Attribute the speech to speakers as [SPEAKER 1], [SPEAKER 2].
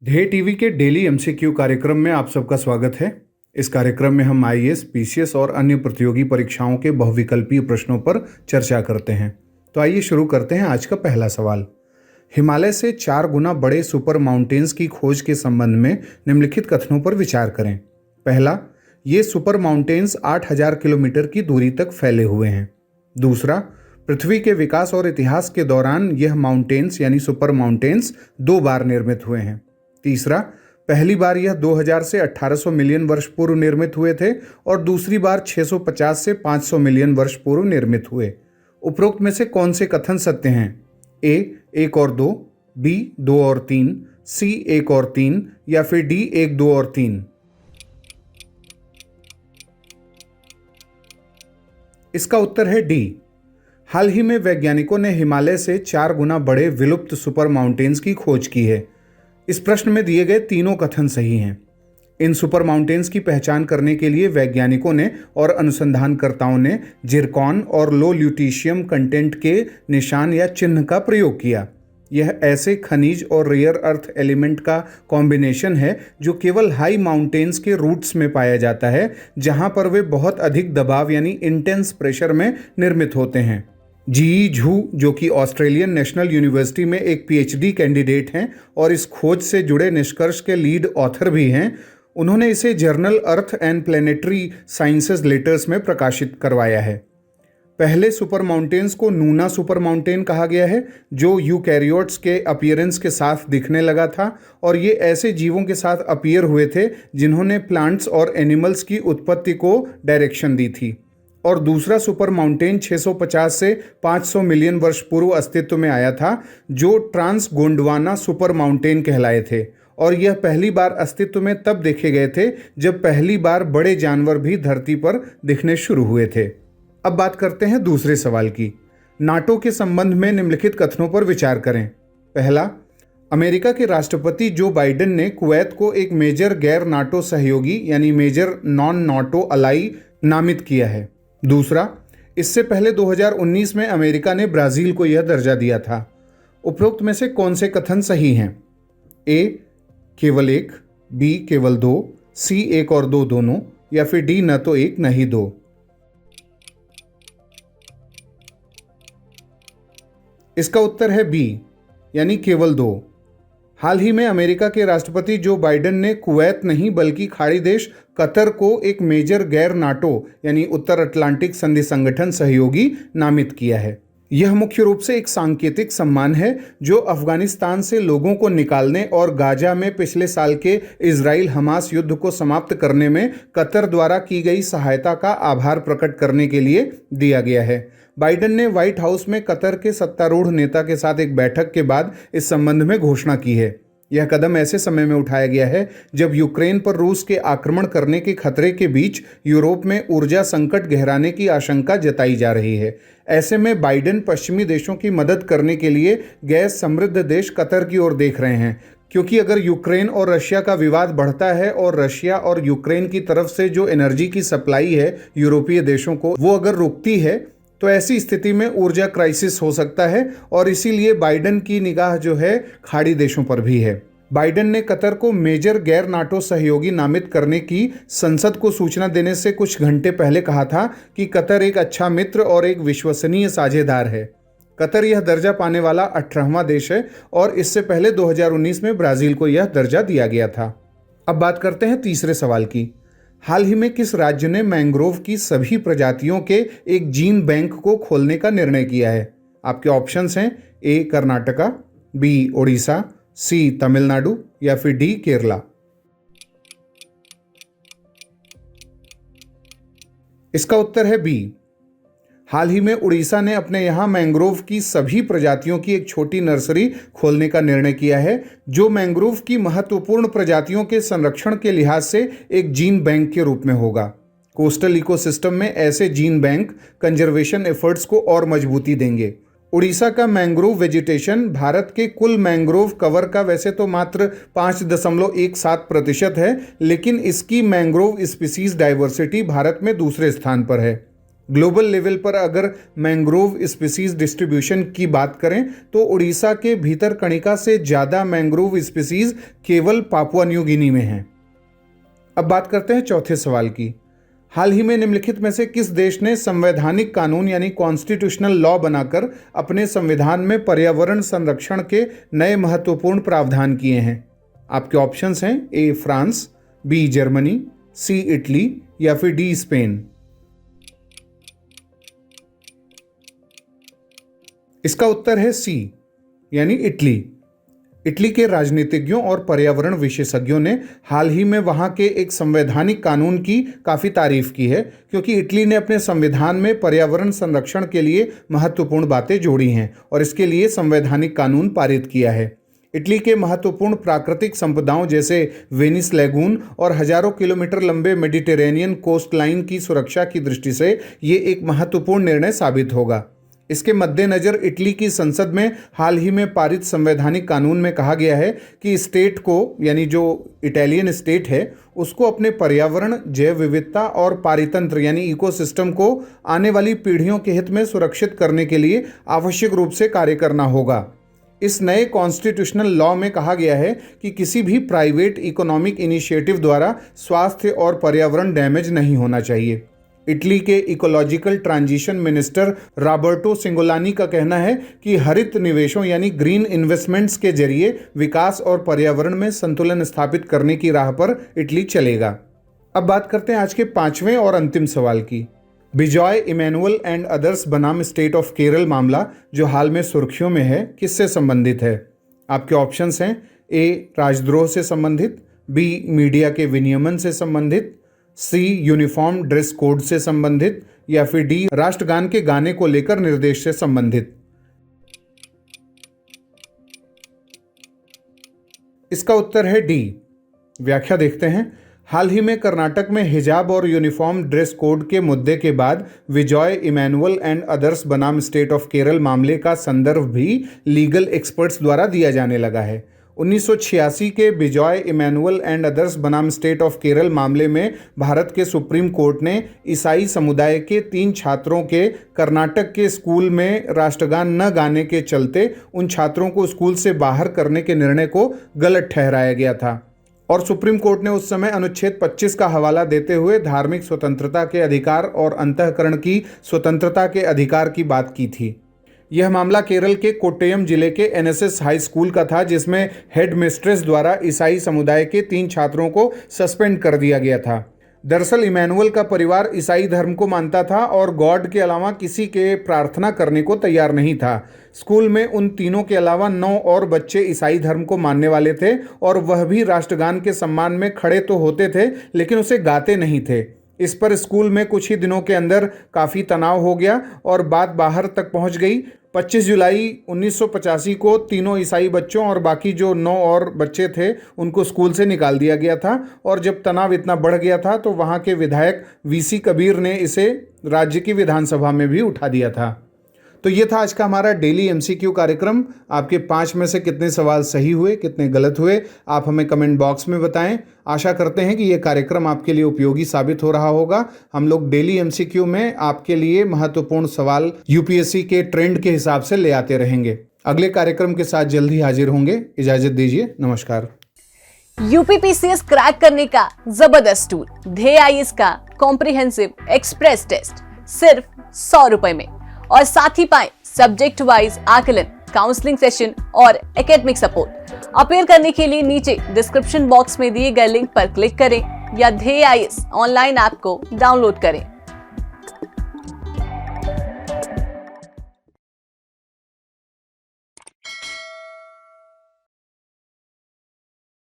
[SPEAKER 1] ढे TV के daily MCQ कार्यक्रम में आप सबका स्वागत है। इस कार्यक्रम में हम आईएएस, पीसीएस और अन्य प्रतियोगी परीक्षाओं के बहुविकल्पीय प्रश्नों पर चर्चा करते हैं। तो आइए शुरू करते हैं आज का पहला सवाल। हिमालय से 4 गुना बड़े सुपर माउंटेन्स की खोज के संबंध में निम्नलिखित कथनों पर विचार करें। पहला, ये सुपर माउंटेन्स 8000 किलोमीटर की दूरी तक फैले हुए हैं। दूसरा, पृथ्वी के विकास और इतिहास के दौरान यह माउंटेन्स यानी सुपर माउंटेन्स 2 बार निर्मित हुए हैं। तीसरा, पहली बार यह 2000 से 1800 मिलियन वर्ष पूर्व निर्मित हुए थे और दूसरी बार 650 से 500 मिलियन वर्ष पूर्व निर्मित हुए। उपरोक्त में से कौन से कथन सत्य हैं? ए 1 और 2, बी 2 और 3, सी 1 और 3 या फिर डी 1, 2 और 3। इसका उत्तर है डी। हाल ही में वैज्ञानिकों ने हिमालय से 4 गुना बड़े विलुप्त सुपर माउंटेन्स की खोज की है। इस प्रश्न में दिए गए तीनों कथन सही हैं। इन सुपर माउंटेन्स की पहचान करने के लिए वैज्ञानिकों ने और अनुसंधानकर्ताओं ने जिरकॉन और लो ल्यूटीशियम कंटेंट के निशान या चिन्ह का प्रयोग किया। यह ऐसे खनिज और रेयर अर्थ एलिमेंट का कॉम्बिनेशन है जो केवल हाई माउंटेन्स के रूट्स में पाया जाता है, जहां पर वे बहुत अधिक दबाव यानी इंटेंस प्रेशर में निर्मित होते हैं। जी झू, जो कि ऑस्ट्रेलियन नेशनल यूनिवर्सिटी में एक पीएचडी कैंडिडेट हैं और इस खोज से जुड़े निष्कर्ष के लीड ऑथर भी हैं, उन्होंने इसे journal earth and planetary sciences letters में प्रकाशित करवाया है। पहले सुपर माउंटेन्स को नूना सुपर माउंटेन कहा गया है, जो यूकैरियोट्स के अपीयरेंस के साथ दिखने लगा था और ये ऐसे जीवों के साथ अपीयर हुए थे जिन्होंने प्लांट्स और एनिमल्स की उत्पत्ति को डायरेक्शन दी थी। और दूसरा सुपर माउंटेन 650 से 500 मिलियन वर्ष पूर्व अस्तित्व में आया था, जो ट्रांस गोंडवाना सुपर माउंटेन कहलाए थे और यह पहली बार अस्तित्व में तब देखे गए थे जब पहली बार बड़े जानवर भी धरती पर दिखने शुरू हुए थे। अब बात करते हैं दूसरे सवाल की। नाटो के संबंध में निम्नलिखित कथनों पर विचार करें। पहला, अमेरिका के राष्ट्रपति जो बाइडेन ने कुवैत को एक मेजर गैर नाटो सहयोगी यानी मेजर नॉन नाटो अलाई नामित किया है। दूसरा, इससे पहले 2019 में अमेरिका ने ब्राजील को यह दर्जा दिया था। उपरोक्त में से कौन से कथन सही हैं? ए केवल 1, बी केवल 2, सी 1 और 2 दोनों या फिर डी न तो 1 न ही 2। इसका उत्तर है बी, यानी केवल 2। हाल ही में अमेरिका के राष्ट्रपति जो बाइडेन ने कुवैत नहीं बल्कि खाड़ी देश कतर को एक मेजर गैर नाटो यानी उत्तर अटलांटिक संधि संगठन सहयोगी नामित किया है। यह मुख्य रूप से एक सांकेतिक सम्मान है जो अफगानिस्तान से लोगों को निकालने और गाजा में पिछले साल के इजराइल हमास युद्ध को समाप्त करने में कतर द्वारा की गई सहायता का आभार प्रकट करने के लिए दिया गया है। बाइडेन ने व्हाइट हाउस में कतर के सत्तारूढ़ नेता के साथ एक बैठक के बाद इस संबंध में घोषणा की है। यह कदम ऐसे समय में उठाया गया है जब यूक्रेन पर रूस के आक्रमण करने के खतरे के बीच यूरोप में ऊर्जा संकट गहराने की आशंका जताई जा रही है। ऐसे में बाइडेन पश्चिमी देशों की मदद करने के लिए गैस समृद्ध देश कतर की ओर देख रहे हैं, क्योंकि अगर यूक्रेन और रशिया का विवाद बढ़ता है और रशिया और यूक्रेन की तरफ से जो एनर्जी की सप्लाई है यूरोपीय देशों को, वो अगर रुकती है तो ऐसी स्थिति में ऊर्जा क्राइसिस हो सकता है और इसीलिए बाइडेन की निगाह जो है खाड़ी देशों पर भी है। बाइडेन ने कतर को मेजर गैर नाटो सहयोगी नामित करने की संसद को सूचना देने से कुछ घंटे पहले कहा था कि कतर एक अच्छा मित्र और एक विश्वसनीय साझेदार है। कतर यह दर्जा पाने वाला 18वां देश है और इससे पहले 2019 में ब्राजील को यह दर्जा दिया गया था। अब बात करते हैं तीसरे सवाल की। हाल ही में किस राज्य ने मैंग्रोव की सभी प्रजातियों के एक जीन बैंक को खोलने का निर्णय किया है? आपके ऑप्शंस हैं ए कर्नाटका, बी ओडिशा, सी तमिलनाडु या फिर डी केरला। इसका उत्तर है बी। हाल ही में उड़ीसा ने अपने यहां मैंग्रोव की सभी प्रजातियों की एक छोटी नर्सरी खोलने का निर्णय किया है, जो मैंग्रोव की महत्वपूर्ण प्रजातियों के संरक्षण के लिहाज से एक जीन बैंक के रूप में होगा। कोस्टल इकोसिस्टम में ऐसे जीन बैंक कंजर्वेशन एफर्ट्स को और मजबूती देंगे। उड़ीसा का मैंग्रोव वेजिटेशन भारत के कुल मैंग्रोव कवर का वैसे तो मात्र 5.17% है, लेकिन इसकी मैंग्रोव स्पीसीज डाइवर्सिटी भारत में दूसरे स्थान पर है। ग्लोबल लेवल पर अगर मैंग्रोव स्पीसीज डिस्ट्रीब्यूशन की बात करें तो उड़ीसा के भीतरकणिका से ज़्यादा मैंग्रोव स्पीसीज केवल पापुआ न्यू गिनी में हैं। अब बात करते हैं चौथे सवाल की। हाल ही में निम्नलिखित में से किस देश ने संवैधानिक कानून यानी कॉन्स्टिट्यूशनल लॉ बनाकर अपने संविधान में पर्यावरण संरक्षण के नए महत्वपूर्ण प्रावधान किए हैं? आपके ऑप्शंस हैं A France, B Germany, C Italy या फिर डी स्पेन। इसका उत्तर है सी यानी इटली। इटली के राजनीतिज्ञों और पर्यावरण विशेषज्ञों ने हाल ही में वहां के एक संवैधानिक कानून की काफ़ी तारीफ की है, क्योंकि इटली ने अपने संविधान में पर्यावरण संरक्षण के लिए महत्वपूर्ण बातें जोड़ी हैं और इसके लिए संवैधानिक कानून पारित किया है। इटली के महत्वपूर्ण प्राकृतिक संपदाओं जैसे वेनिस लैगून और हजारों किलोमीटर लंबे मेडिटेरेनियन कोस्ट लाइन की सुरक्षा की दृष्टि से ये एक महत्वपूर्ण निर्णय साबित होगा। इसके मद्देनज़र इटली की संसद में हाल ही में पारित संवैधानिक कानून में कहा गया है कि स्टेट को यानी जो इटालियन स्टेट है उसको अपने पर्यावरण, जैव विविधता और पारितंत्र यानी इकोसिस्टम को आने वाली पीढ़ियों के हित में सुरक्षित करने के लिए आवश्यक रूप से कार्य करना होगा। इस नए कॉन्स्टिट्यूशनल लॉ में कहा गया है कि किसी भी प्राइवेट इकोनॉमिक इनिशिएटिव द्वारा स्वास्थ्य और पर्यावरण डैमेज नहीं होना चाहिए। इटली के इकोलॉजिकल ट्रांजिशन मिनिस्टर रॉबर्टो सिंगोलानी का कहना है कि हरित निवेशों यानी ग्रीन इन्वेस्टमेंट्स के जरिए विकास और पर्यावरण में संतुलन स्थापित करने की राह पर इटली चलेगा। अब बात करते हैं आज के पांचवें और अंतिम सवाल की। बिजॉय इमैनुअल एंड अदर्स बनाम स्टेट ऑफ केरल मामला जो हाल में सुर्खियों में है, किससे संबंधित है? आपके ऑप्शंस हैं ए राजद्रोह से संबंधित, बी मीडिया के विनियमन से संबंधित, सी यूनिफॉर्म ड्रेस कोड से संबंधित या फिर डी राष्ट्रगान के गाने को लेकर निर्देश से संबंधित। इसका उत्तर है डी। व्याख्या देखते हैं। हाल ही में कर्नाटक में हिजाब और यूनिफॉर्म ड्रेस कोड के मुद्दे के बाद विजॉय इमैनुअल एंड अदर्स बनाम स्टेट ऑफ केरल मामले का संदर्भ भी लीगल एक्सपर्ट्स द्वारा दिया जाने लगा है। 1986 के बिजॉय इमैनुअल एंड अदर्स बनाम स्टेट ऑफ केरल मामले में भारत के सुप्रीम कोर्ट ने ईसाई समुदाय के 3 छात्रों के कर्नाटक के स्कूल में राष्ट्रगान न गाने के चलते उन छात्रों को स्कूल से बाहर करने के निर्णय को गलत ठहराया गया था और सुप्रीम कोर्ट ने उस समय अनुच्छेद 25 का हवाला देते हुए धार्मिक स्वतंत्रता के अधिकार और अंतःकरण की स्वतंत्रता के अधिकार की बात की थी। यह मामला केरल के कोट्टयम जिले के एनएसएस हाई स्कूल का था, जिसमें हेड मिस्ट्रेस द्वारा ईसाई समुदाय के 3 छात्रों को सस्पेंड कर दिया गया था। दरअसल इमैनुअल का परिवार ईसाई धर्म को मानता था और गॉड के अलावा किसी के प्रार्थना करने को तैयार नहीं था। स्कूल में उन तीनों के अलावा 9 और बच्चे ईसाई धर्म को मानने वाले थे और वह भी राष्ट्रगान के सम्मान में खड़े तो होते थे लेकिन उसे गाते नहीं थे। इस पर स्कूल में कुछ ही दिनों के अंदर काफ़ी तनाव हो गया और बात बाहर तक पहुंच गई। 25 जुलाई 1985 को तीनों ईसाई बच्चों और बाकी जो 9 और बच्चे थे उनको स्कूल से निकाल दिया गया था और जब तनाव इतना बढ़ गया था तो वहाँ के विधायक वीसी कबीर ने इसे राज्य की विधानसभा में भी उठा दिया था। तो ये था आज का हमारा डेली एमसीक्यू कार्यक्रम। आपके 5 में से कितने सवाल सही हुए, कितने गलत हुए, आप हमें कमेंट बॉक्स में बताएं। आशा करते हैं कि ये कार्यक्रम आपके लिए उपयोगी साबित हो रहा होगा। हम लोग डेली एमसीक्यू में आपके लिए महत्वपूर्ण सवाल यूपीएससी के ट्रेंड के हिसाब से ले आते रहेंगे। अगले कार्यक्रम के साथ जल्द ही हाजिर होंगे। इजाजत दीजिए, नमस्कार।
[SPEAKER 2] यूपीपीसीएस क्रैक करने का जबरदस्त टूल ध्येय आईएएस का कॉम्प्रिहेंसिव एक्सप्रेस टेस्ट सिर्फ 100 रुपए में, और साथ ही पाएं सब्जेक्ट वाइज आकलन, काउंसलिंग सेशन और एकेडमिक सपोर्ट। अपेयर करने के लिए नीचे डिस्क्रिप्शन बॉक्स में दिए गए लिंक पर क्लिक करें या ध्येय आईएएस ऑनलाइन ऐप को डाउनलोड करें।